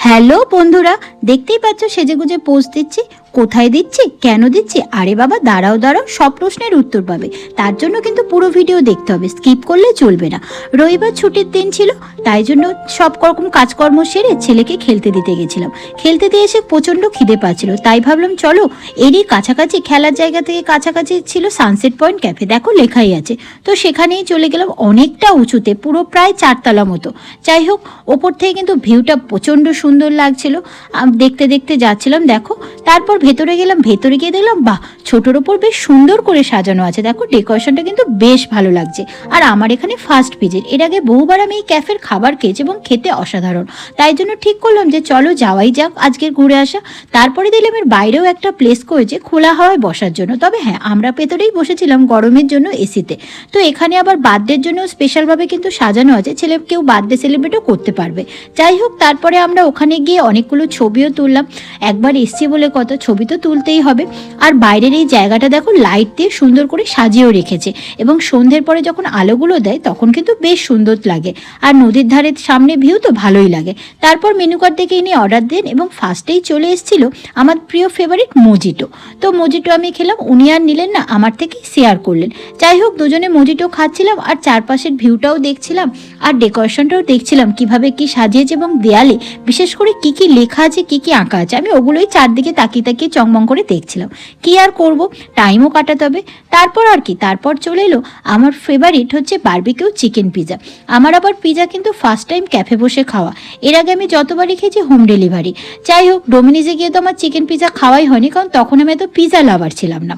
Hello বন্ধুরা, দেখতেই পাচ্ছ সেজেগুজে পোস্ট দিচ্ছি। কোথায় দিচ্ছি, কেন দিচ্ছি? আরে বাবা দাঁড়াও দাঁড়াও, সব প্রশ্নের উত্তর পাবে। তার জন্য কিন্তু পুরো ভিডিও দেখতে হবে, স্কিপ করলে চলবে না। রবিবার ছুটির দিন ছিল, তাই জন্য সব রকম কাজকর্ম সেরে ছেলেকে খেলতে দিতে গেছিলাম। খেলতে দিয়ে এসে প্রচণ্ড খিদে পাচ্ছিল, তাই ভাবলাম চলো এরই কাছাকাছি, খেলার জায়গা থেকে কাছাকাছি ছিল সানসেট পয়েন্ট ক্যাফে, দেখো লেখাই আছে। তো সেখানেই চলে গেলাম, অনেকটা উঁচুতে, পুরো প্রায় 4 তলা মতো। যাই হোক, ওপর থেকে কিন্তু ভিউটা প্রচণ্ড সুন্দর লাগছিল। দেখতে দেখতে যাচ্ছিলাম, দেখো। তারপর ভেতরে গেলাম, ভেতরে গিয়ে দেখলাম বাহ, ছোটোর ওপর বেশ সুন্দর করে সাজানো আছে। দেখো ডেকোরেশনটা কিন্তু বেশ ভালো লাগছে। আর আমার এখানে ফার্স্ট ভিজিট, এর আগে বহুবার আমি এই ক্যাফের খাবার খেয়েছি এবং খেতে অসাধারণ। তাই জন্য ঠিক করলাম যে চলো যাওয়াই যাক, আজকের ঘুরে আসা। তারপরে দিলাম এর বাইরেও একটা প্লেস করেছে খোলা হাওয়ায় বসার জন্য। তবে হ্যাঁ, আমরা ভেতরেই বসেছিলাম গরমের জন্য এসিতে। তো এখানে আবার বার্থডের জন্য স্পেশালভাবে কিন্তু সাজানো আছে, ছেলে কেউ বার্থডে সেলিব্রেটও করতে পারবে। যাই হোক, তারপরে আমরা ওখানে গিয়ে অনেকগুলো ছবিও তুললাম। একবার এসছি বলে কত, ছবি তো তুলতেই হবে। আর বাইরের এই জায়গাটা দেখো লাইট দিয়ে সুন্দর করে সাজিয়েও রেখেছে, এবং সন্ধ্যের পরে যখন আলোগুলো দেয় তখন কিন্তু বেশ সুন্দর লাগে। আর নদীর ধারের সামনে ভিউ তো ভালোই লাগে। তারপর মেনু কার্ড দেখে এনে অর্ডার দেন, এবং ফার্স্টেই চলে এসেছিল আমার প্রিয় ফেভারিট মজিটো। তো মজিটো আমি খেলাম, উনি আর নিলেন না, আমার থেকে শেয়ার করলেন। যাই হোক, দুজনে মজিটো খাচ্ছিলাম আর চারপাশের ভিউটাও দেখছিলাম, আর ডেকোরেশনটাও দেখছিলাম কিভাবে কি সাজিয়েছে, এবং দেয়ালে বিশেষ করে কি কি লেখা আছে, কি কি আঁকা আছে, আমি ওগুলোই চারদিকে তাকিয়ে তাকিয়ে চংমং করে দেখছিলাম। কি আর করব, টাইমও কাটাতে হবে। তারপর আর কি, তারপর চলে এলো আমার ফেভারিট হচ্ছে বারবিকিউ চিকেন পিজা। আমার আবার পিজা কিন্তু ফার্স্ট টাইম ক্যাফে বসে খাওয়া, এর আগে আমি যতবারই খেয়েছি হোম ডেলিভারি। যাই হোক, ডোমিনিজে গিয়ে তো আমার চিকেন পিজা খাওয়াই হয়নি, কারণ তখন আমি এত পিজা লাভার ছিলাম না।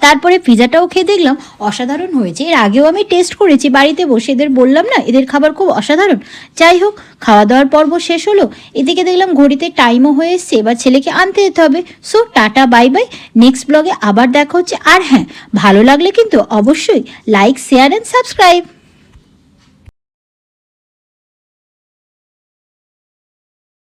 তারপরে পিজাটাও খেয়ে দেখলাম অসাধারণ হয়েছে। এর আগেও আমি টেস্ট করেছি বাড়িতে বসে, এদের বললাম না এদের খাবার খুব অসাধারণ। যাই হোক, খাওয়া দাওয়ার পর্ব শেষ হলো। এদিকে দেখলাম ঘড়িতে টাইমও হয়ে এসছে, এবার ছেলেকে আনতে যেতে হবে। So tata bye bye, next ব্লগে আবার দেখা হচ্ছে। আর হ্যাঁ, ভালো লাগলে কিন্তু অবশ্যই লাইক, শেয়ার অ্যান্ড সাবস্ক্রাইব।